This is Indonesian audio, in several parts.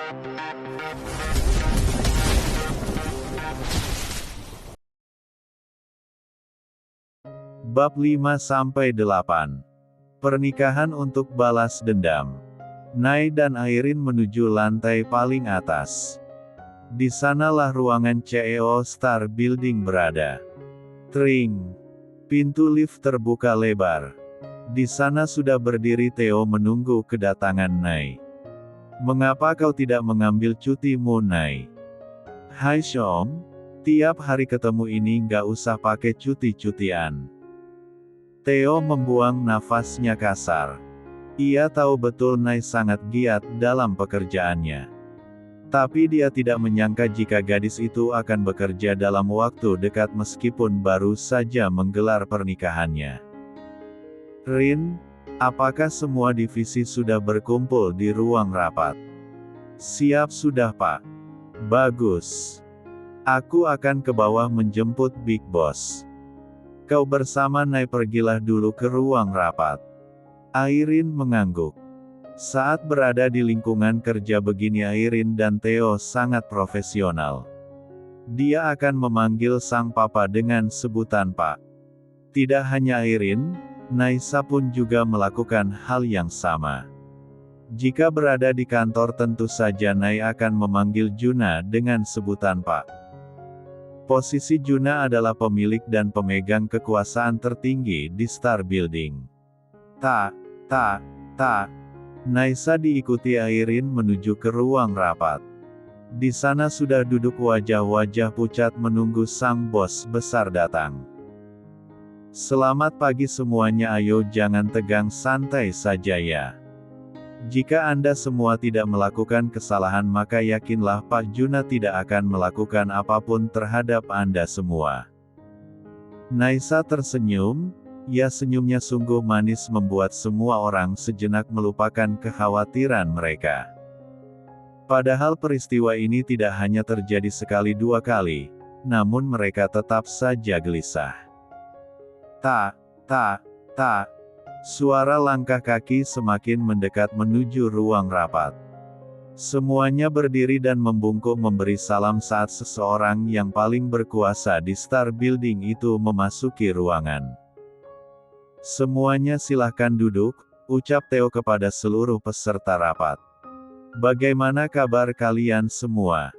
Bab 5-8. Pernikahan untuk balas dendam. Nay dan Airin menuju lantai paling atas. Di sanalah ruangan CEO Star Building berada. Tring. Pintu lift terbuka lebar. Di sana sudah berdiri Theo menunggu kedatangan Nay. "Mengapa kau tidak mengambil cutimu, Nay?" "Hai Syom, tiap hari ketemu ini nggak usah pakai cuti-cutian." Theo membuang nafasnya kasar. Ia tahu betul Nay sangat giat dalam pekerjaannya. Tapi dia tidak menyangka jika gadis itu akan bekerja dalam waktu dekat meskipun baru saja menggelar pernikahannya. "Rin, apakah semua divisi sudah berkumpul di ruang rapat?" "Siap sudah, Pak." "Bagus. Aku akan ke bawah menjemput Big Boss. Kau bersama Nay pergilah dulu ke ruang rapat." Airin mengangguk. Saat berada di lingkungan kerja begini Airin dan Theo sangat profesional. Dia akan memanggil sang papa dengan sebutan Pak. Tidak hanya Airin, Naisa pun juga melakukan hal yang sama. Jika berada di kantor tentu saja Nay akan memanggil Juna dengan sebutan Pak. Posisi Juna adalah pemilik dan pemegang kekuasaan tertinggi di Star Building. Ta. Naisa diikuti Airin menuju ke ruang rapat. Di sana sudah duduk wajah-wajah pucat menunggu sang bos besar datang. "Selamat pagi semuanya, ayo jangan tegang, santai saja ya. Jika Anda semua tidak melakukan kesalahan maka yakinlah Pak Juna tidak akan melakukan apapun terhadap Anda semua." Naisa tersenyum, ya senyumnya sungguh manis membuat semua orang sejenak melupakan kekhawatiran mereka. Padahal peristiwa ini tidak hanya terjadi sekali dua kali, namun mereka tetap saja gelisah. Ta. Suara langkah kaki semakin mendekat menuju ruang rapat. Semuanya berdiri dan membungkuk memberi salam saat seseorang yang paling berkuasa di Star Building itu memasuki ruangan. "Semuanya silahkan duduk," ucap Theo kepada seluruh peserta rapat. "Bagaimana kabar kalian semua?"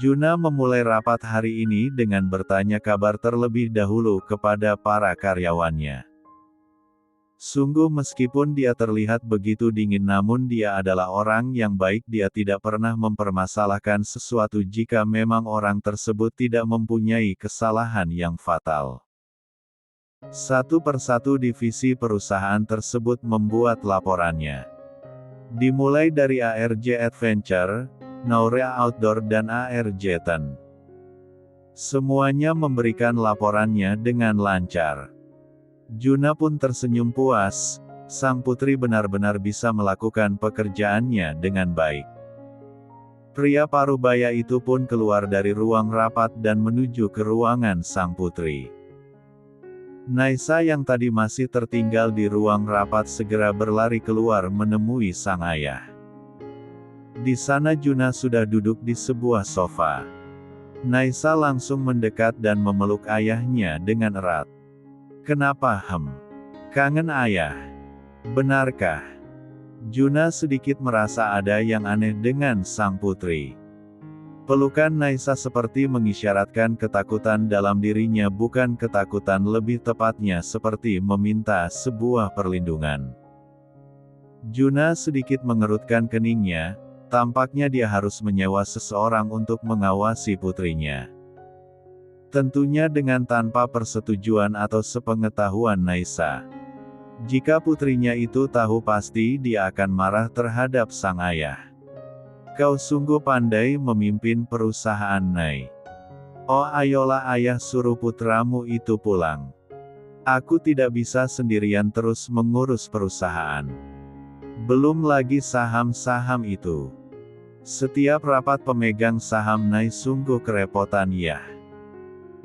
Juna memulai rapat hari ini dengan bertanya kabar terlebih dahulu kepada para karyawannya. Sungguh meskipun dia terlihat begitu dingin namun dia adalah orang yang baik, dia tidak pernah mempermasalahkan sesuatu jika memang orang tersebut tidak mempunyai kesalahan yang fatal. Satu persatu divisi perusahaan tersebut membuat laporannya. Dimulai dari ARJ Adventure, Naurea Outdoor dan ARJ Ten. Semuanya memberikan laporannya dengan lancar. Juna pun tersenyum puas, sang putri benar-benar bisa melakukan pekerjaannya dengan baik. Pria parubaya itu pun keluar dari ruang rapat dan menuju ke ruangan sang putri. Naisa yang tadi masih tertinggal di ruang rapat segera berlari keluar menemui sang ayah. Di sana Juna sudah duduk di sebuah sofa. Naisa langsung mendekat dan memeluk ayahnya dengan erat. "Kenapa, kangen ayah? Benarkah?" Juna sedikit merasa ada yang aneh dengan sang putri. Pelukan Naisa seperti mengisyaratkan ketakutan dalam dirinya, bukan ketakutan, lebih tepatnya seperti meminta sebuah perlindungan. Juna sedikit mengerutkan keningnya, tampaknya dia harus menyewa seseorang untuk mengawasi putrinya. Tentunya dengan tanpa persetujuan atau sepengetahuan Naisa. Jika putrinya itu tahu pasti dia akan marah terhadap sang ayah. "Kau sungguh pandai memimpin perusahaan, Nay. Oh ayolah ayah, suruh putramu itu pulang. Aku tidak bisa sendirian terus mengurus perusahaan. Belum lagi saham-saham itu. Setiap rapat pemegang saham Nay sungguh kerepotan ya."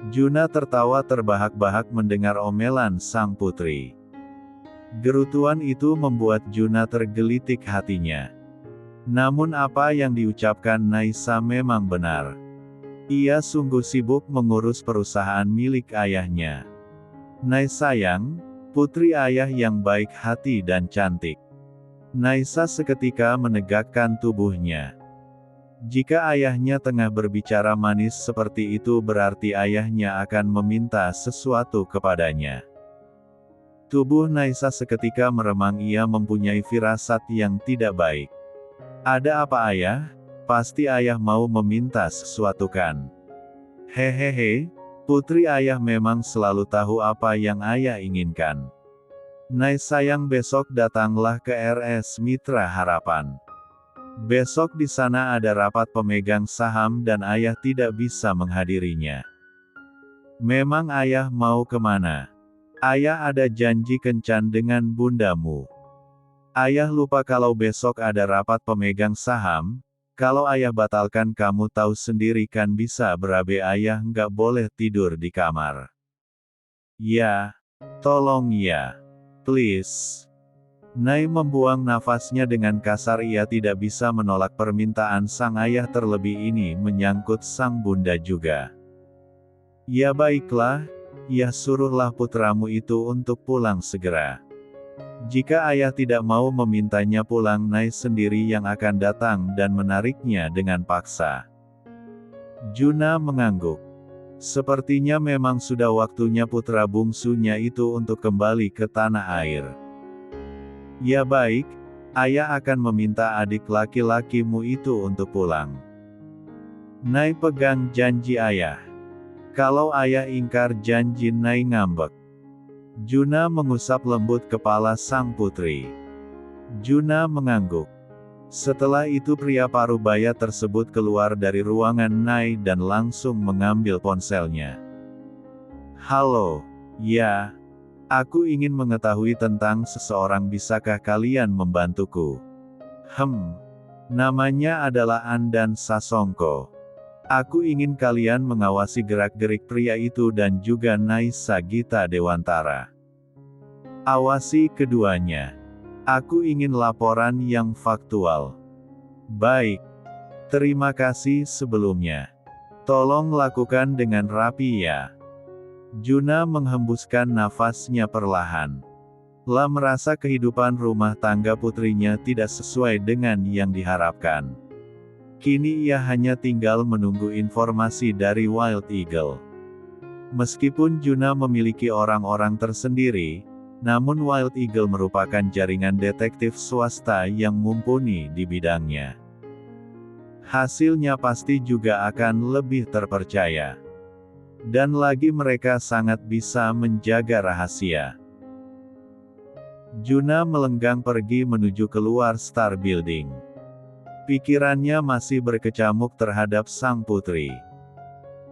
Juna tertawa terbahak-bahak mendengar omelan sang putri. Gerutuan itu membuat Juna tergelitik hatinya. Namun apa yang diucapkan Naisa memang benar. Ia sungguh sibuk mengurus perusahaan milik ayahnya. Nai sayang, putri ayah yang baik hati dan cantik. Naisa seketika menegakkan tubuhnya. Jika ayahnya tengah berbicara manis seperti itu berarti ayahnya akan meminta sesuatu kepadanya. Tubuh Naisa seketika meremang, ia mempunyai firasat yang tidak baik. Ada apa ayah? Pasti ayah mau meminta sesuatu kan? Hehehe, putri ayah memang selalu tahu apa yang ayah inginkan. Nai sayang, besok datanglah ke RS Mitra Harapan. Besok di sana ada rapat pemegang saham dan ayah tidak bisa menghadirinya. Memang ayah mau kemana? Ayah ada janji kencan dengan bundamu. Ayah lupa kalau besok ada rapat pemegang saham. Kalau ayah batalkan kamu tahu sendiri kan bisa berabe, ayah nggak boleh tidur di kamar. Ya, tolong ya. Please. Nai membuang nafasnya dengan kasar, ia tidak bisa menolak permintaan sang ayah, terlebih ini menyangkut sang bunda juga. Ya baiklah, ya suruhlah putramu itu untuk pulang segera. Jika ayah tidak mau memintanya pulang, Nai sendiri yang akan datang dan menariknya dengan paksa. Juna mengangguk. Sepertinya memang sudah waktunya putra bungsunya itu untuk kembali ke tanah air. Ya baik, ayah akan meminta adik laki-lakimu itu untuk pulang. Nai pegang janji ayah. Kalau ayah ingkar janji, Nai ngambek. Juna mengusap lembut kepala sang putri. Juna mengangguk. Setelah itu pria parubaya tersebut keluar dari ruangan Nai dan langsung mengambil ponselnya. Halo, ya. Aku ingin mengetahui tentang seseorang, bisakah kalian membantuku? Namanya adalah Andan Sasongko. Aku ingin kalian mengawasi gerak-gerik pria itu dan juga Naisa Gita Dewantara. Awasi keduanya. Aku ingin laporan yang faktual. Baik. Terima kasih sebelumnya. Tolong lakukan dengan rapi ya. Juna menghembuskan nafasnya perlahan. La merasa kehidupan rumah tangga putrinya tidak sesuai dengan yang diharapkan. Kini ia hanya tinggal menunggu informasi dari Wild Eagle. Meskipun Juna memiliki orang-orang tersendiri, namun Wild Eagle merupakan jaringan detektif swasta yang mumpuni di bidangnya. Hasilnya pasti juga akan lebih terpercaya. Dan lagi mereka sangat bisa menjaga rahasia. Juna melenggang pergi menuju keluar Star Building. Pikirannya masih berkecamuk terhadap sang putri.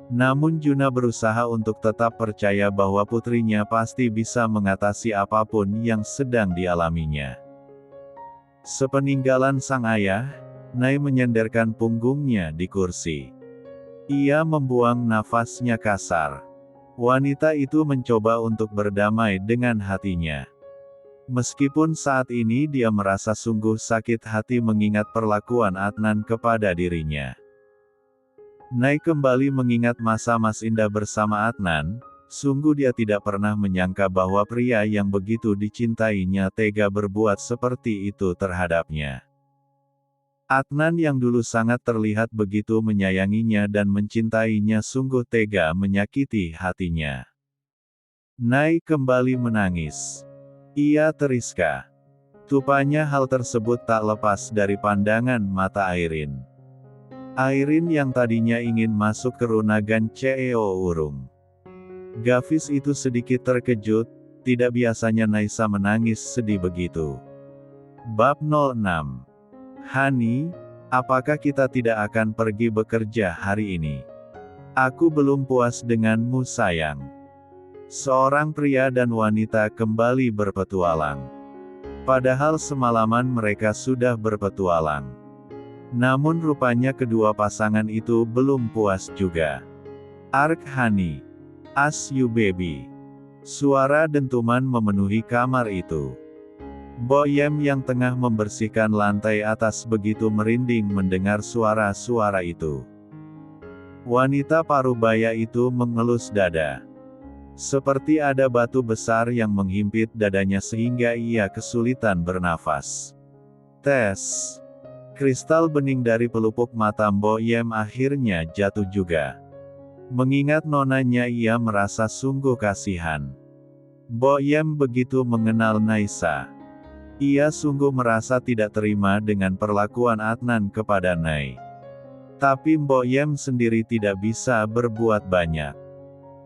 Namun Juna berusaha untuk tetap percaya bahwa putrinya pasti bisa mengatasi apapun yang sedang dialaminya. Sepeninggalan sang ayah, Nai menyenderkan punggungnya di kursi. Ia membuang nafasnya kasar. Wanita itu mencoba untuk berdamai dengan hatinya. Meskipun saat ini dia merasa sungguh sakit hati mengingat perlakuan Adnan kepada dirinya. Nai kembali mengingat masa-masa indah bersama Adnan, sungguh dia tidak pernah menyangka bahwa pria yang begitu dicintainya tega berbuat seperti itu terhadapnya. Adnan yang dulu sangat terlihat begitu menyayanginya dan mencintainya sungguh tega menyakiti hatinya. Nai kembali menangis. Ia teriska. Rupanya hal tersebut tak lepas dari pandangan mata Airin. Airin yang tadinya ingin masuk ke runagan CEO Urung. Gavis itu sedikit terkejut, tidak biasanya Naisa menangis sedih begitu. Bab 06. Hani, apakah kita tidak akan pergi bekerja hari ini? Aku belum puas denganmu sayang. Seorang pria dan wanita kembali berpetualang. Padahal semalaman mereka sudah berpetualang. Namun rupanya kedua pasangan itu belum puas juga. Ark Hani. As you baby. Suara dentuman memenuhi kamar itu. Mbok Yem yang tengah membersihkan lantai atas begitu merinding mendengar suara-suara itu. Wanita parubaya itu mengelus dada. Seperti ada batu besar yang menghimpit dadanya sehingga ia kesulitan bernafas. Tes. Kristal bening dari pelupuk mata Mbok Yem akhirnya jatuh juga. Mengingat nonanya ia merasa sungguh kasihan. Mbok Yem begitu mengenal Naisa. Ia sungguh merasa tidak terima dengan perlakuan Adnan kepada Nai. Tapi Mbok Yem sendiri tidak bisa berbuat banyak.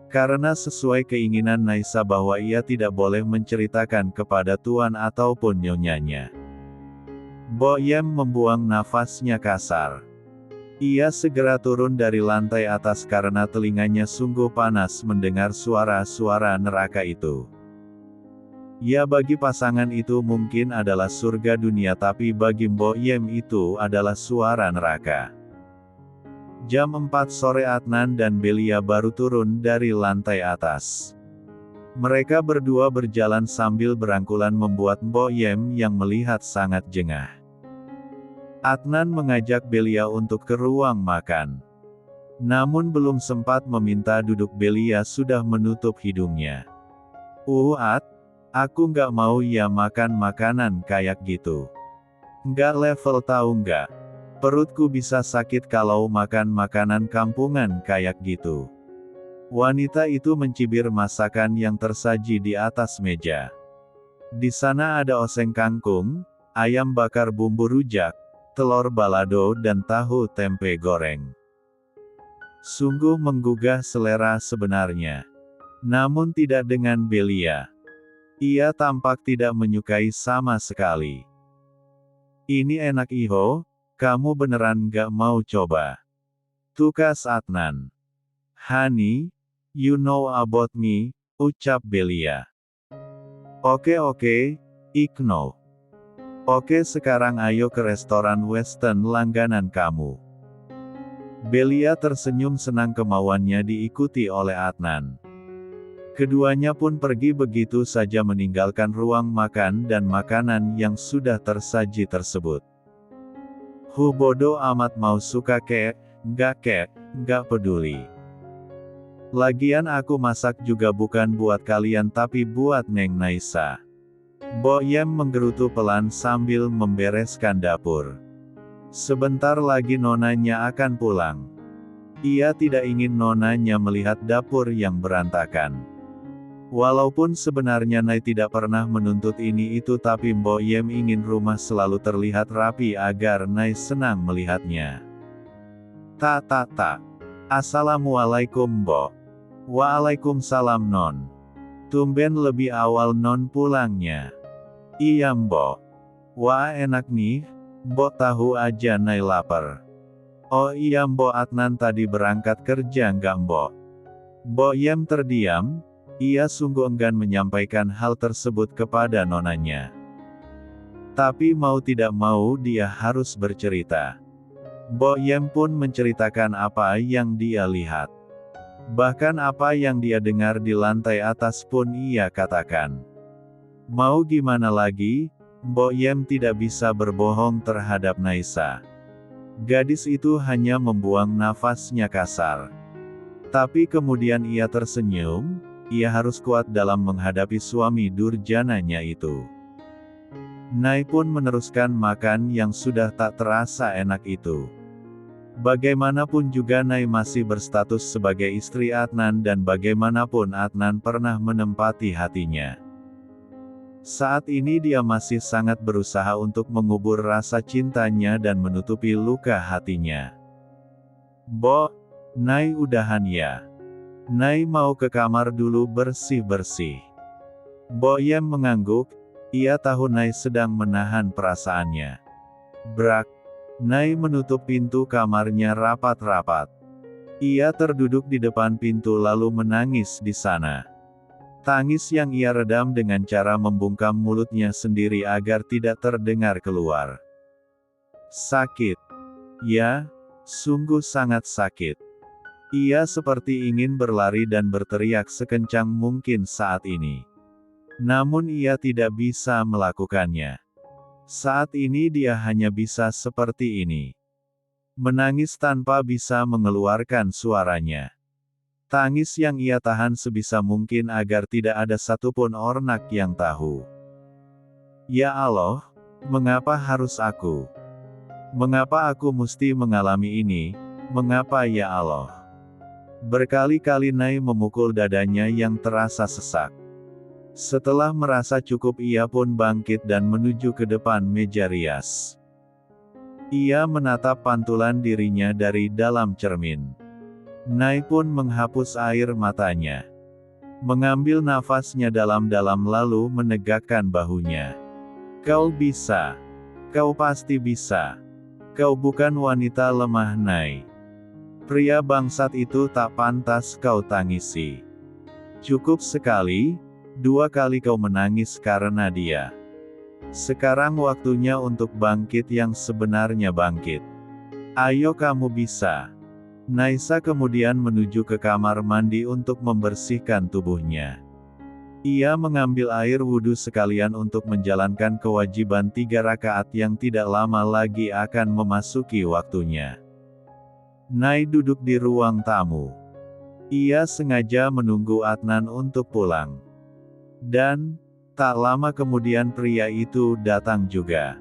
Karena sesuai keinginan Naisa bahwa ia tidak boleh menceritakan kepada tuan ataupun nyonyanya. Mbok Yem membuang nafasnya kasar. Ia segera turun dari lantai atas karena telinganya sungguh panas mendengar suara-suara neraka itu. Ya, bagi pasangan itu mungkin adalah surga dunia, tapi bagi Mbok Yem itu adalah suara neraka. Jam 4 sore Adnan dan Belia baru turun dari lantai atas. Mereka berdua berjalan sambil berangkulan membuat Mbok Yem yang melihat sangat jengah. Adnan mengajak Belia untuk ke ruang makan. Namun belum sempat meminta duduk Belia sudah menutup hidungnya. Ad, aku nggak mau ya makan makanan kayak gitu. Nggak level tahu nggak? Perutku bisa sakit kalau makan makanan kampungan kayak gitu. Wanita itu mencibir masakan yang tersaji di atas meja. Di sana ada oseng kangkung, ayam bakar bumbu rujak, telur balado dan tahu tempe goreng. Sungguh menggugah selera sebenarnya. Namun tidak dengan Belia. Ia tampak tidak menyukai sama sekali. Ini enak Iho, kamu beneran gak mau coba? Tukas Adnan. Honey, you know about me, ucap Belia. Oke, Ikno. Oke, sekarang ayo ke restoran western langganan kamu. Belia tersenyum senang kemauannya diikuti oleh Adnan. Keduanya pun pergi begitu saja meninggalkan ruang makan dan makanan yang sudah tersaji tersebut. Bodoh amat mau suka kek, nggak peduli. Lagian aku masak juga bukan buat kalian tapi buat Neng Naisa. Mbok Yem menggerutu pelan sambil membereskan dapur. Sebentar lagi nonanya akan pulang. Ia tidak ingin nonanya melihat dapur yang berantakan. Walaupun sebenarnya Nai tidak pernah menuntut ini itu, tapi Mbok Yem ingin rumah selalu terlihat rapi agar Nai senang melihatnya. Tak. Assalamualaikum Mbok. Waalaikumsalam Non. Tumben lebih awal Non pulangnya. Iya Mbok. Wah enak nih, Mbok tahu aja Nai lapar. Oh iya Mbok, Adnan tadi berangkat kerja nggak Mbok? Mbok Yem terdiam. Ia sungguh enggan menyampaikan hal tersebut kepada nonanya. Tapi mau tidak mau dia harus bercerita. Mbok Yem pun menceritakan apa yang dia lihat. Bahkan apa yang dia dengar di lantai atas pun ia katakan. Mau gimana lagi, Mbok Yem tidak bisa berbohong terhadap Naisa. Gadis itu hanya membuang nafasnya kasar. Tapi kemudian ia tersenyum. Ia harus kuat dalam menghadapi suami durjananya itu. Nai pun meneruskan makan yang sudah tak terasa enak itu. Bagaimanapun juga Nai masih berstatus sebagai istri Adnan dan bagaimanapun Adnan pernah menempati hatinya. Saat ini dia masih sangat berusaha untuk mengubur rasa cintanya dan menutupi luka hatinya. Mbok, Nai udahan ya. Nai mau ke kamar dulu bersih-bersih. Mbok Yem mengangguk, ia tahu Nai sedang menahan perasaannya. Brak. Nai menutup pintu kamarnya rapat-rapat. Ia terduduk di depan pintu lalu menangis di sana. Tangis yang ia redam dengan cara membungkam mulutnya sendiri agar tidak terdengar keluar. Sakit. Ya, sungguh sangat sakit. Ia seperti ingin berlari dan berteriak sekencang mungkin saat ini. Namun ia tidak bisa melakukannya. Saat ini dia hanya bisa seperti ini. Menangis tanpa bisa mengeluarkan suaranya. Tangis yang ia tahan sebisa mungkin agar tidak ada satupun orang yang tahu. Ya Allah, mengapa harus aku? Mengapa aku mesti mengalami ini? Mengapa ya Allah? Berkali-kali Nai memukul dadanya yang terasa sesak. Setelah merasa cukup ia pun bangkit dan menuju ke depan meja rias. Ia menatap pantulan dirinya dari dalam cermin. Nai pun menghapus air matanya. Mengambil nafasnya dalam-dalam lalu menegakkan bahunya. Kau bisa. Kau pasti bisa. Kau bukan wanita lemah, Nai. Pria bangsat itu tak pantas kau tangisi. Cukup sekali, 2 kali kau menangis karena dia. Sekarang waktunya untuk bangkit yang sebenarnya bangkit. Ayo kamu bisa. Naisa kemudian menuju ke kamar mandi untuk membersihkan tubuhnya. Ia mengambil air wudhu sekalian untuk menjalankan kewajiban 3 rakaat yang tidak lama lagi akan memasuki waktunya. Nai duduk di ruang tamu. Ia sengaja menunggu Adnan untuk pulang. Dan, tak lama kemudian pria itu datang juga.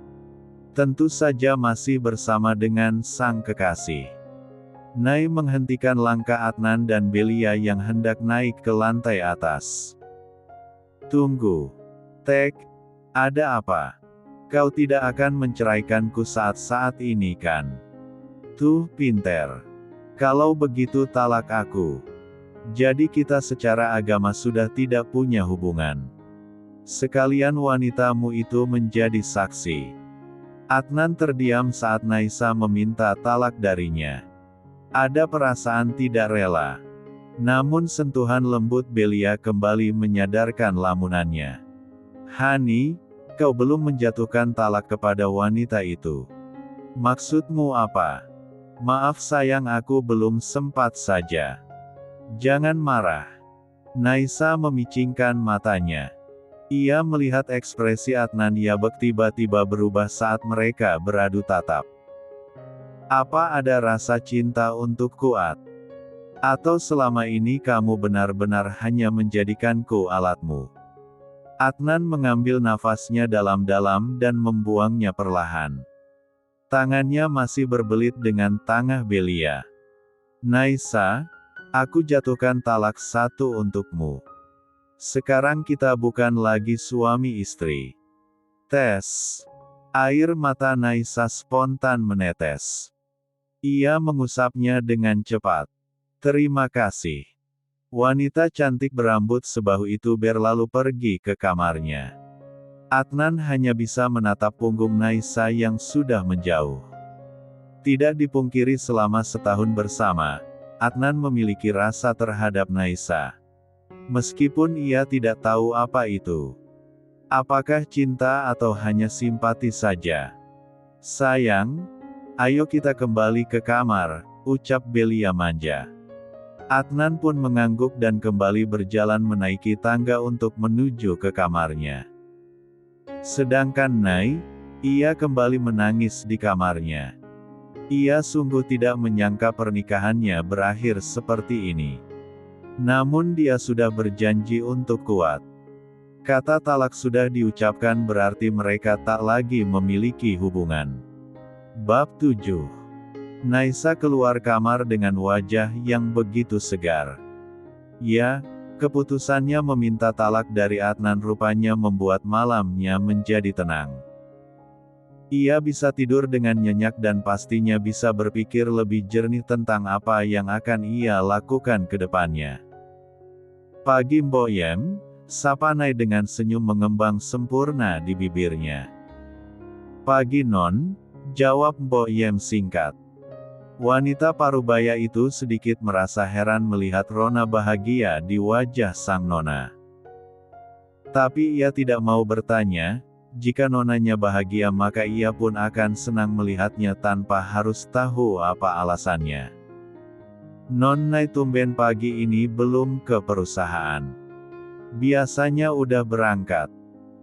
Tentu saja masih bersama dengan sang kekasih. Nai menghentikan langkah Adnan dan Belia yang hendak naik ke lantai atas. Tunggu. Tek, ada apa? Kau tidak akan menceraikanku saat ini kan? Tuh pinter. Kalau begitu talak aku. Jadi kita secara agama sudah tidak punya hubungan. Sekalian wanitamu itu menjadi saksi. Adnan terdiam saat Naisa meminta talak darinya. Ada perasaan tidak rela. Namun sentuhan lembut Belia kembali menyadarkan lamunannya. Hani, kau belum menjatuhkan talak kepada wanita itu. Maksudmu apa? Maaf sayang, aku belum sempat saja. Jangan marah. Naisa memicingkan matanya. Ia melihat ekspresi Adnan Yabek tiba-tiba berubah saat mereka beradu tatap. Apa ada rasa cinta untuk Kuat? Atau selama ini kamu benar-benar hanya menjadikanku alatmu? Adnan mengambil nafasnya dalam-dalam dan membuangnya perlahan. Tangannya masih berbelit dengan tangan Belia. Naisa, aku jatuhkan talak 1 untukmu. Sekarang kita bukan lagi suami istri. Tes. Air mata Naisa spontan menetes. Ia mengusapnya dengan cepat. Terima kasih. Wanita cantik berambut sebahu itu berlalu pergi ke kamarnya. Adnan hanya bisa menatap punggung Naisa yang sudah menjauh. Tidak dipungkiri selama setahun bersama, Adnan memiliki rasa terhadap Naisa. Meskipun ia tidak tahu apa itu. Apakah cinta atau hanya simpati saja? Sayang, ayo kita kembali ke kamar, ucap Belia manja. Adnan pun mengangguk dan kembali berjalan menaiki tangga untuk menuju ke kamarnya. Sedangkan Nai, ia kembali menangis di kamarnya. Ia sungguh tidak menyangka pernikahannya berakhir seperti ini. Namun dia sudah berjanji untuk Kuat. Kata talak sudah diucapkan berarti mereka tak lagi memiliki hubungan. Bab 7. Naisa keluar kamar dengan wajah yang begitu segar. Ya, keputusannya meminta talak dari Adnan rupanya membuat malamnya menjadi tenang. Ia bisa tidur dengan nyenyak dan pastinya bisa berpikir lebih jernih tentang apa yang akan ia lakukan ke depannya. Pagi Mbok Yem, sapa Nai dengan senyum mengembang sempurna di bibirnya. Pagi Non, jawab Mbok Yem singkat. Wanita parubaya itu sedikit merasa heran melihat rona bahagia di wajah sang nona. Tapi ia tidak mau bertanya, jika nonanya bahagia maka ia pun akan senang melihatnya tanpa harus tahu apa alasannya. Non Nai tumben pagi ini belum ke perusahaan. Biasanya udah berangkat.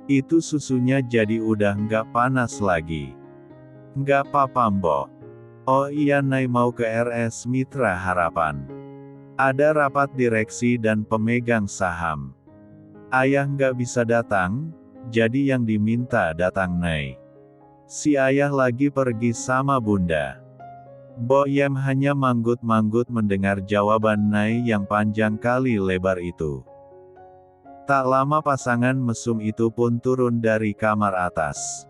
Itu susunya jadi udah nggak panas lagi. Nggak apa-apa Mbok. Oh iya Nay mau ke RS Mitra Harapan. Ada rapat direksi dan pemegang saham. Ayah nggak bisa datang, jadi yang diminta datang Nay. Si ayah lagi pergi sama bunda. Mbok Yem hanya manggut-manggut mendengar jawaban Nay yang panjang kali lebar itu. Tak lama pasangan mesum itu pun turun dari kamar atas.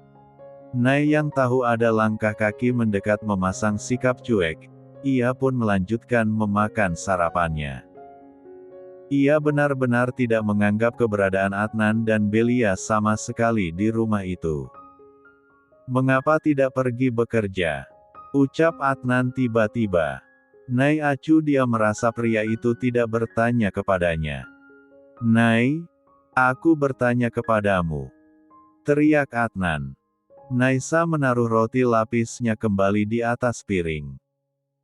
Nay yang tahu ada langkah kaki mendekat memasang sikap cuek, ia pun melanjutkan memakan sarapannya. Ia benar-benar tidak menganggap keberadaan Adnan dan Belia sama sekali di rumah itu. Mengapa tidak pergi bekerja? Ucap Adnan tiba-tiba. Nay acuh dia merasa pria itu tidak bertanya kepadanya. Nay, aku bertanya kepadamu. Teriak Adnan. Naisa menaruh roti lapisnya kembali di atas piring.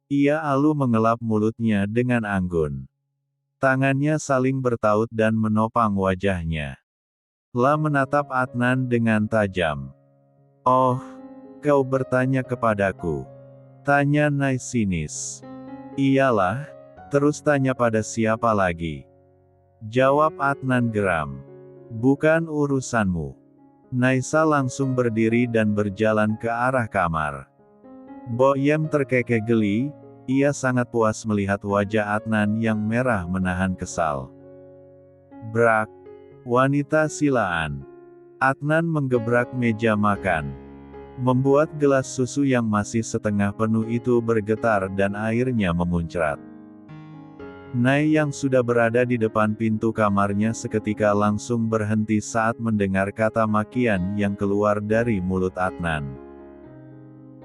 Ia alu mengelap mulutnya dengan anggun. Tangannya saling bertaut dan menopang wajahnya. La menatap Adnan dengan tajam. Oh, kau bertanya kepadaku. Tanya Nay sinis. Iyalah, terus tanya pada siapa lagi? Jawab Adnan geram. Bukan urusanmu. Naisa langsung berdiri dan berjalan ke arah kamar. Mbok Yem terkekeh geli, ia sangat puas melihat wajah Adnan yang merah menahan kesal. Brak. Wanita silaan. Adnan menggebrak meja makan. Membuat gelas susu yang masih setengah penuh itu bergetar dan airnya memuncrat. Nay yang sudah berada di depan pintu kamarnya seketika langsung berhenti saat mendengar kata makian yang keluar dari mulut Adnan.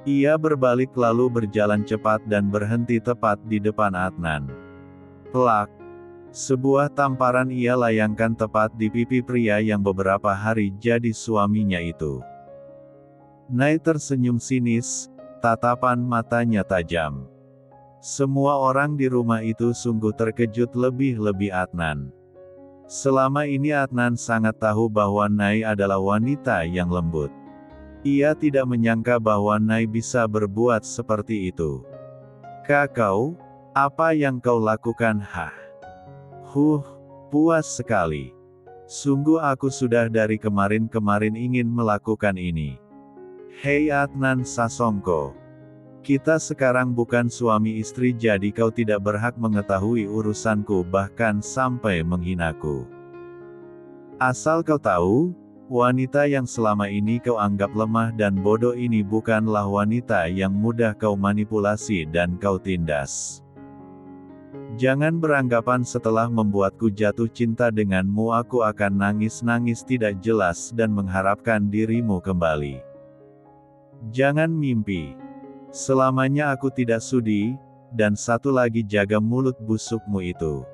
Ia berbalik lalu berjalan cepat dan berhenti tepat di depan Adnan. Plak. Sebuah tamparan ia layangkan tepat di pipi pria yang beberapa hari jadi suaminya itu. Nay tersenyum sinis, tatapan matanya tajam. Semua orang di rumah itu sungguh terkejut lebih-lebih Adnan. Selama ini Adnan sangat tahu bahwa Nay adalah wanita yang lembut. Ia tidak menyangka bahwa Nay bisa berbuat seperti itu. Kakau, apa yang kau lakukan? Puas sekali. Sungguh aku sudah dari kemarin-kemarin ingin melakukan ini. Hei Adnan Sasongko. Kita sekarang bukan suami istri jadi kau tidak berhak mengetahui urusanku bahkan sampai menghinaku. Asal kau tahu, wanita yang selama ini kau anggap lemah dan bodoh ini bukanlah wanita yang mudah kau manipulasi dan kau tindas. Jangan beranggapan setelah membuatku jatuh cinta denganmu aku akan nangis-nangis tidak jelas dan mengharapkan dirimu kembali. Jangan mimpi. Selamanya aku tidak sudi, dan satu lagi jaga mulut busukmu itu.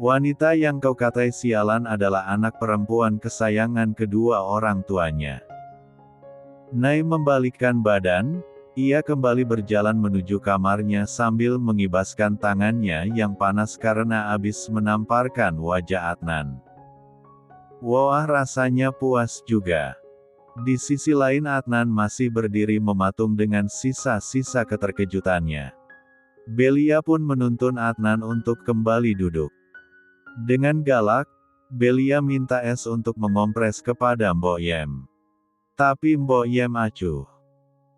Wanita yang kau katai sialan adalah anak perempuan kesayangan kedua orang tuanya. Nay membalikkan badan, ia kembali berjalan menuju kamarnya sambil mengibaskan tangannya yang panas karena habis menamparkan wajah Adnan. Wah rasanya puas juga. Di sisi lain Adnan masih berdiri mematung dengan sisa-sisa keterkejutannya. Belia pun menuntun Adnan untuk kembali duduk. Dengan galak, Belia minta es untuk mengompres kepada Mbok Yem. Tapi Mbok Yem acuh.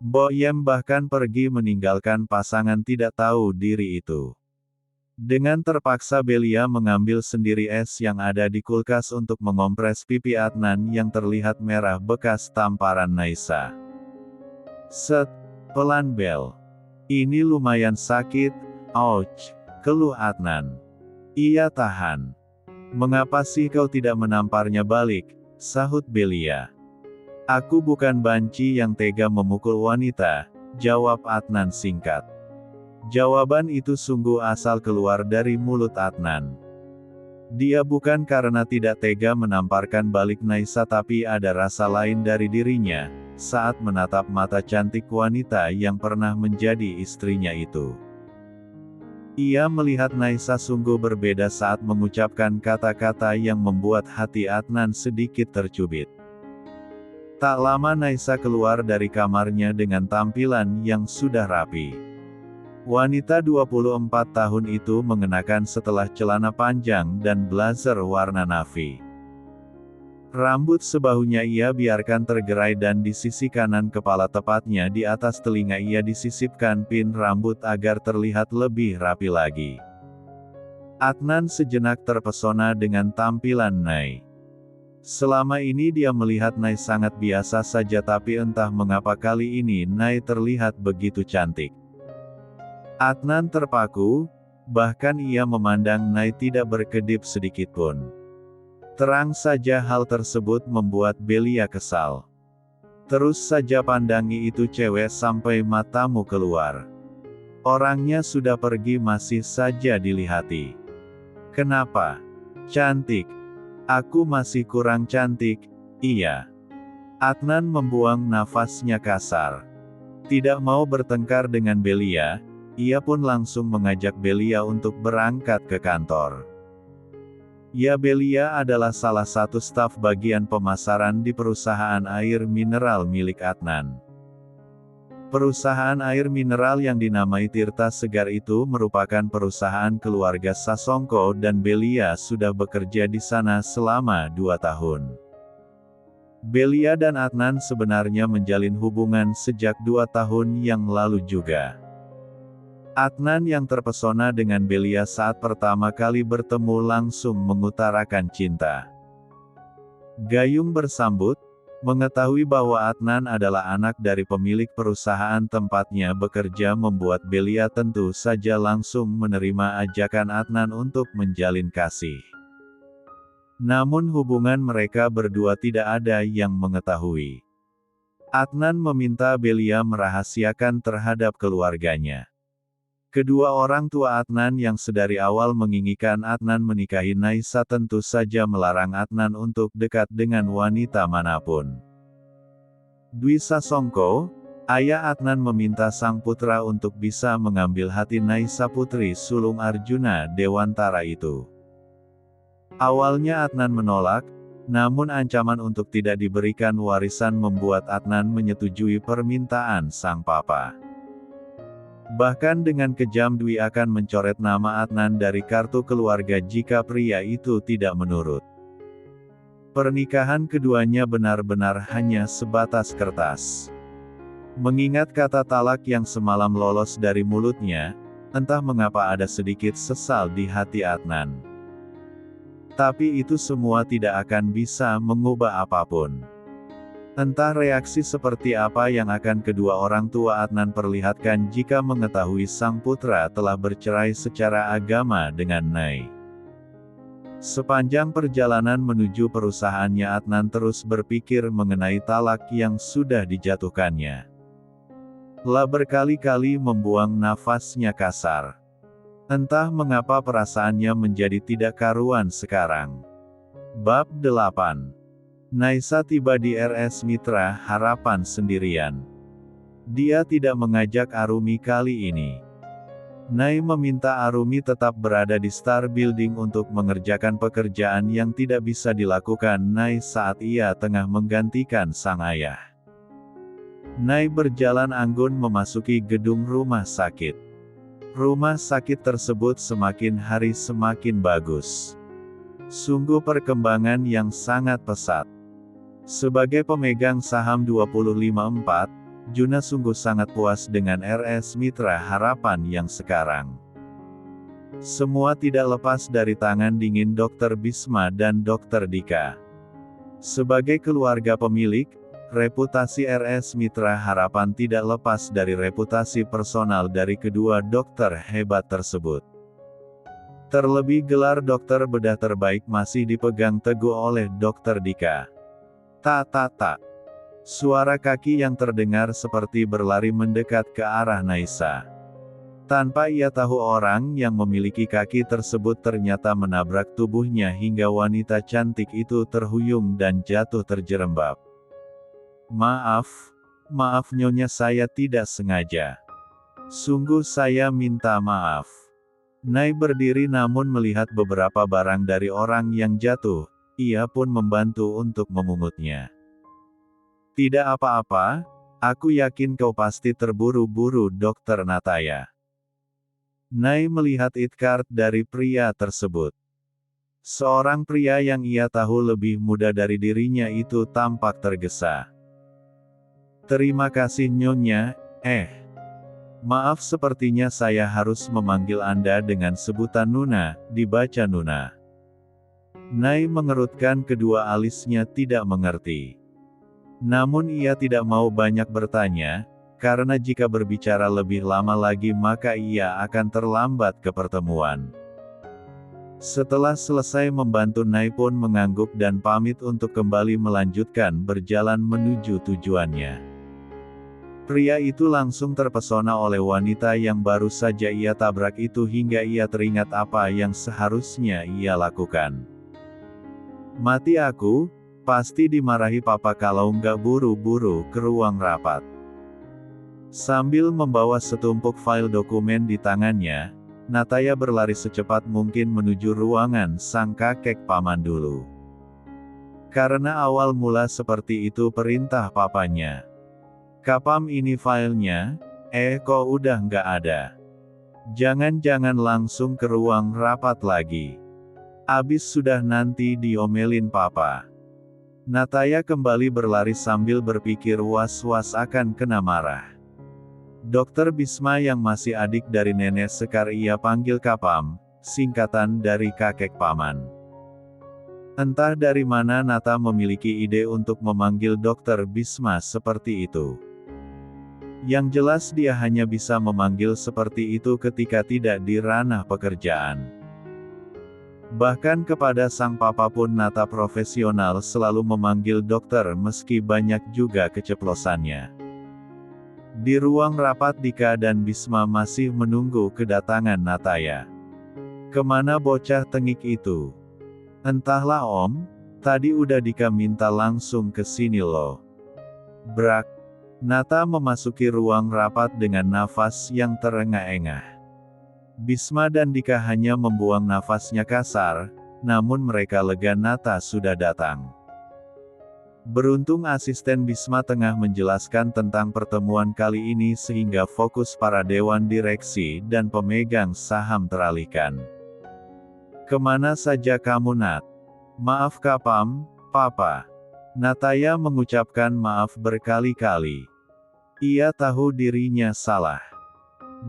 Mbok Yem bahkan pergi meninggalkan pasangan tidak tahu diri itu. Dengan terpaksa Belia mengambil sendiri es yang ada di kulkas untuk mengompres pipi Adnan yang terlihat merah bekas tamparan Naisa. Set, pelan Bel. Ini lumayan sakit, ouch, keluh Adnan. Ia tahan. Mengapa sih kau tidak menamparnya balik, sahut Belia. Aku bukan banci yang tega memukul wanita, jawab Adnan singkat. Jawaban itu sungguh asal keluar dari mulut Adnan. Dia bukan karena tidak tega menamparkan balik Naisa tapi ada rasa lain dari dirinya, saat menatap mata cantik wanita yang pernah menjadi istrinya itu. Ia melihat Naisa sungguh berbeda saat mengucapkan kata-kata yang membuat hati Adnan sedikit tercubit. Tak lama Naisa keluar dari kamarnya dengan tampilan yang sudah rapi. Wanita 24 tahun itu mengenakan setelah celana panjang dan blazer warna navy. Rambut sebahunya ia biarkan tergerai dan di sisi kanan kepala tepatnya di atas telinga ia disisipkan pin rambut agar terlihat lebih rapi lagi. Adnan sejenak terpesona dengan tampilan Nay. Selama ini dia melihat Nay sangat biasa saja tapi entah mengapa kali ini Nay terlihat begitu cantik. Adnan terpaku, bahkan ia memandang Nay tidak berkedip sedikitpun. Terang saja hal tersebut membuat Belia kesal. Terus saja pandangi itu cewek sampai matamu keluar. Orangnya sudah pergi masih saja dilihati. Kenapa? Cantik. Aku masih kurang cantik, iya. Adnan membuang nafasnya kasar. Tidak mau bertengkar dengan Belia, ia pun langsung mengajak Belia untuk berangkat ke kantor. Ya, Belia adalah salah satu staf bagian pemasaran di perusahaan air mineral milik Adnan. Perusahaan air mineral yang dinamai Tirta Segar itu merupakan perusahaan keluarga Sasongko dan Belia sudah bekerja di sana selama 2 tahun. Belia dan Adnan sebenarnya menjalin hubungan sejak 2 tahun yang lalu juga. Adnan yang terpesona dengan Belia saat pertama kali bertemu langsung mengutarakan cinta. Gayung bersambut, mengetahui bahwa Adnan adalah anak dari pemilik perusahaan tempatnya bekerja membuat Belia tentu saja langsung menerima ajakan Adnan untuk menjalin kasih. Namun hubungan mereka berdua tidak ada yang mengetahui. Adnan meminta Belia merahasiakan terhadap keluarganya. Kedua orang tua Adnan yang sedari awal menginginkan Adnan menikahi Naisa tentu saja melarang Adnan untuk dekat dengan wanita manapun. Dwi Sasongko, ayah Adnan meminta sang putra untuk bisa mengambil hati Naisa putri sulung Arjuna Dewantara itu. Awalnya Adnan menolak, namun ancaman untuk tidak diberikan warisan membuat Adnan menyetujui permintaan sang papa. Bahkan dengan kejam Dwi akan mencoret nama Adnan dari kartu keluarga jika pria itu tidak menurut. Pernikahan keduanya benar-benar hanya sebatas kertas. Mengingat kata talak yang semalam lolos dari mulutnya, entah mengapa ada sedikit sesal di hati Adnan. Tapi itu semua tidak akan bisa mengubah apapun. Entah reaksi seperti apa yang akan kedua orang tua Adnan perlihatkan jika mengetahui sang putra telah bercerai secara agama dengan Nay. Sepanjang perjalanan menuju perusahaannya Adnan terus berpikir mengenai talak yang sudah dijatuhkannya. Lah berkali-kali membuang nafasnya kasar. Entah mengapa perasaannya menjadi tidak karuan sekarang. Bab 8. Naisa tiba di RS Mitra Harapan sendirian. Dia tidak mengajak Arumi kali ini. Nay meminta Arumi tetap berada di Star Building untuk mengerjakan pekerjaan yang tidak bisa dilakukan Nay saat ia tengah menggantikan sang ayah. Nay berjalan anggun memasuki gedung rumah sakit. Rumah sakit tersebut semakin hari semakin bagus. Sungguh perkembangan yang sangat pesat. Sebagai pemegang saham 25/4, Juna sungguh sangat puas dengan RS Mitra Harapan yang sekarang. Semua tidak lepas dari tangan dingin Dr. Bisma dan Dr. Dika. Sebagai keluarga pemilik, reputasi RS Mitra Harapan tidak lepas dari reputasi personal dari kedua dokter hebat tersebut. Terlebih gelar dokter bedah terbaik masih dipegang teguh oleh Dr. Dika. Tak. Suara kaki yang terdengar seperti berlari mendekat ke arah Naisa. Tanpa ia tahu orang yang memiliki kaki tersebut ternyata menabrak tubuhnya hingga wanita cantik itu terhuyung dan jatuh terjerembab. Maaf nyonya saya tidak sengaja. Sungguh saya minta maaf. Nai berdiri namun melihat beberapa barang dari orang yang jatuh, ia pun membantu untuk memungutnya. Tidak apa-apa, aku yakin kau pasti terburu-buru Dokter Nataya. Nai melihat Itkart dari pria tersebut. Seorang pria yang ia tahu lebih muda dari dirinya itu tampak tergesa. Terima kasih Nyonya, maaf sepertinya saya harus memanggil Anda dengan sebutan Nuna, dibaca Nuna. Nai mengerutkan kedua alisnya tidak mengerti. Namun ia tidak mau banyak bertanya, karena jika berbicara lebih lama lagi maka ia akan terlambat ke pertemuan. Setelah selesai membantu Nai pun mengangguk dan pamit untuk kembali melanjutkan berjalan menuju tujuannya. Pria itu langsung terpesona oleh wanita yang baru saja ia tabrak itu hingga ia teringat apa yang seharusnya ia lakukan. Mati aku, pasti dimarahi papa kalau nggak buru-buru ke ruang rapat. Sambil membawa setumpuk file dokumen di tangannya, Nataya berlari secepat mungkin menuju ruangan sang kakek paman dulu. Karena awal mula seperti itu perintah papanya. Kapam ini filenya, kok udah nggak ada. Jangan-jangan langsung ke ruang rapat lagi. Abis sudah nanti diomelin papa. Nataya kembali berlari sambil berpikir was-was akan kena marah. Dokter Bisma yang masih adik dari nenek Sekar ia panggil Kapam, singkatan dari kakek paman. Entah dari mana Nata memiliki ide untuk memanggil Dokter Bisma seperti itu. Yang jelas dia hanya bisa memanggil seperti itu ketika tidak di ranah pekerjaan. Bahkan kepada sang papa pun Nata profesional selalu memanggil dokter meski banyak juga keceplosannya. Di ruang rapat Dika dan Bisma masih menunggu kedatangan Nataya. Kemana bocah tengik itu? Entahlah om, tadi udah Dika minta langsung ke sini loh. Brak. Nata memasuki ruang rapat dengan nafas yang terengah-engah. Bisma dan Dika hanya membuang nafasnya kasar, namun mereka lega Nata sudah datang. Beruntung asisten Bisma tengah menjelaskan tentang pertemuan kali ini sehingga fokus para dewan direksi dan pemegang saham teralihkan. Kemana saja kamu Nat? Maaf Kapam, Papa. Nataya mengucapkan maaf berkali-kali. Ia tahu dirinya salah.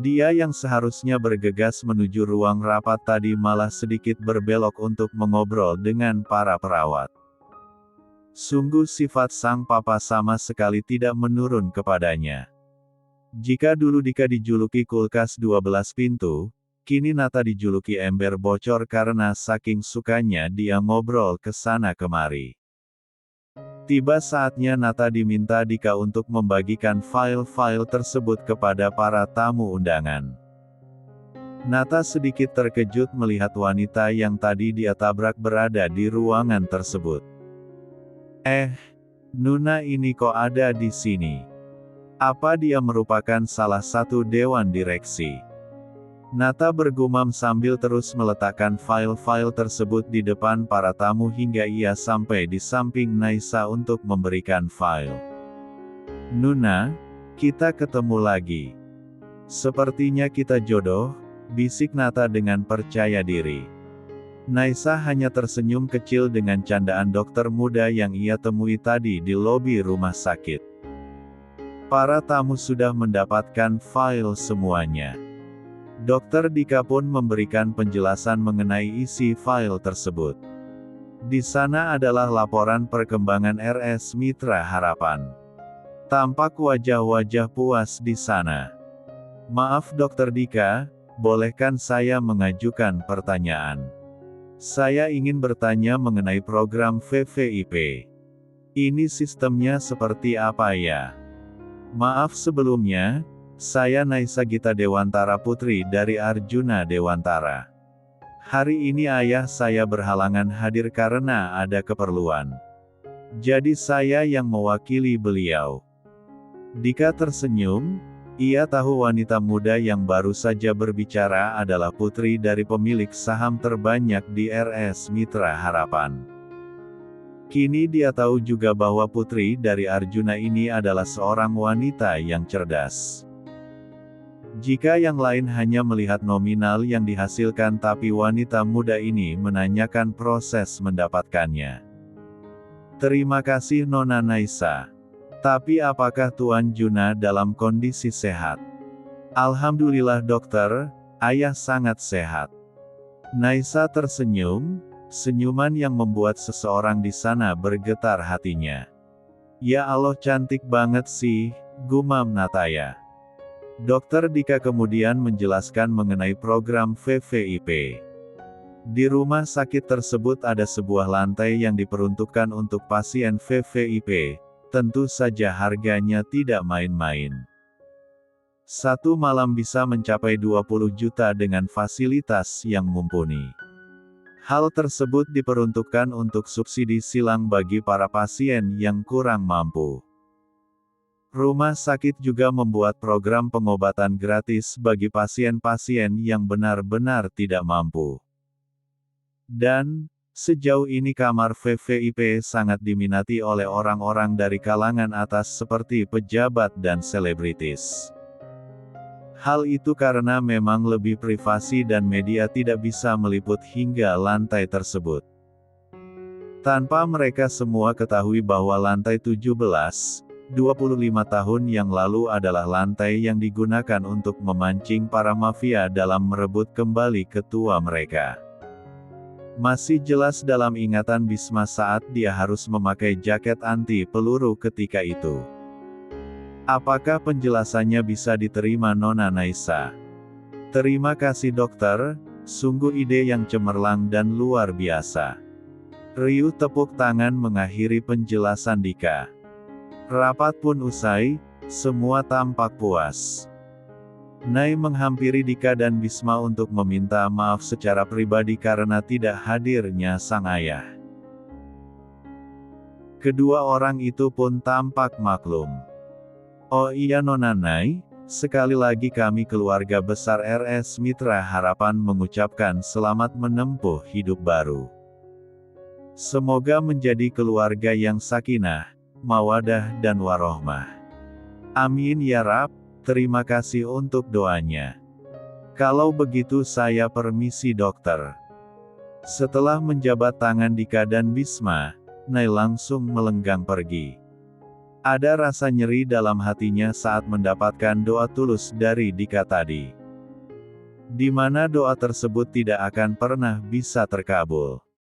Dia yang seharusnya bergegas menuju ruang rapat tadi malah sedikit berbelok untuk mengobrol dengan para perawat. Sungguh sifat sang papa sama sekali tidak menurun kepadanya. Jika dulu Dika dijuluki kulkas 12 pintu, kini Nata dijuluki ember bocor karena saking sukanya dia ngobrol ke sana kemari. Tiba saatnya Nata diminta Dika untuk membagikan file-file tersebut kepada para tamu undangan. Nata sedikit terkejut melihat wanita yang tadi dia tabrak berada di ruangan tersebut. Nuna ini kok ada di sini? Apa dia merupakan salah satu dewan direksi? Nata bergumam sambil terus meletakkan file-file tersebut di depan para tamu hingga ia sampai di samping Naisa untuk memberikan file. Nuna, kita ketemu lagi. Sepertinya kita jodoh, bisik Nata dengan percaya diri. Naisa hanya tersenyum kecil dengan candaan dokter muda yang ia temui tadi di lobi rumah sakit. Para tamu sudah mendapatkan file semuanya. Dokter Dika pun memberikan penjelasan mengenai isi file tersebut. Di sana adalah laporan perkembangan RS Mitra Harapan. Tampak wajah-wajah puas di sana. Maaf Dokter Dika, bolehkan saya mengajukan pertanyaan? Saya ingin bertanya mengenai program VVIP. Ini sistemnya seperti apa ya? Maaf sebelumnya, saya Naisa Gita Dewantara Putri dari Arjuna Dewantara. Hari ini ayah saya berhalangan hadir karena ada keperluan. Jadi saya yang mewakili beliau. Dika tersenyum, Ia tahu wanita muda yang baru saja berbicara adalah putri dari pemilik saham terbanyak di RS Mitra Harapan. Kini dia tahu juga bahwa putri dari Arjuna ini adalah seorang wanita yang cerdas. Jika yang lain hanya melihat nominal yang dihasilkan, tapi wanita muda ini menanyakan proses mendapatkannya. Terima kasih Nona Naisa. Tapi apakah Tuan Juna dalam kondisi sehat? Alhamdulillah dokter, ayah sangat sehat. Naisa tersenyum, senyuman yang membuat seseorang di sana bergetar hatinya. Ya Allah, cantik banget sih, gumam Nataya. Dokter Dika kemudian menjelaskan mengenai program VVIP. Di rumah sakit tersebut ada sebuah lantai yang diperuntukkan untuk pasien VVIP. Tentu saja harganya tidak main-main. Satu malam bisa mencapai 20 juta dengan fasilitas yang mumpuni. Hal tersebut diperuntukkan untuk subsidi silang bagi para pasien yang kurang mampu. Rumah sakit juga membuat program pengobatan gratis bagi pasien-pasien yang benar-benar tidak mampu. Dan, sejauh ini kamar VVIP sangat diminati oleh orang-orang dari kalangan atas seperti pejabat dan selebritis. Hal itu karena memang lebih privasi dan media tidak bisa meliput hingga lantai tersebut. Tanpa mereka semua ketahui bahwa lantai 17, 25 tahun yang lalu adalah lantai yang digunakan untuk memancing para mafia dalam merebut kembali ketua mereka. Masih jelas dalam ingatan Bisma saat dia harus memakai jaket anti peluru ketika itu. Apakah penjelasannya bisa diterima Nona Naisa? Terima kasih dokter, sungguh ide yang cemerlang dan luar biasa. Riuh tepuk tangan mengakhiri penjelasan Dika. Rapat pun usai, semua tampak puas. Nai menghampiri Dika dan Bisma untuk meminta maaf secara pribadi karena tidak hadirnya sang ayah. Kedua orang itu pun tampak maklum. Oh iya Nona Nai, sekali lagi kami keluarga besar RS Mitra Harapan mengucapkan selamat menempuh hidup baru. Semoga menjadi keluarga yang sakinah, mawadah dan warohmah. Amin ya Rab. Terima kasih untuk doanya. Kalau begitu saya permisi dokter. Setelah menjabat tangan Dika dan Bisma, Nai langsung melenggang pergi. Ada rasa nyeri dalam hatinya saat mendapatkan doa tulus dari Dika tadi. Di mana doa tersebut tidak akan pernah bisa terkabul.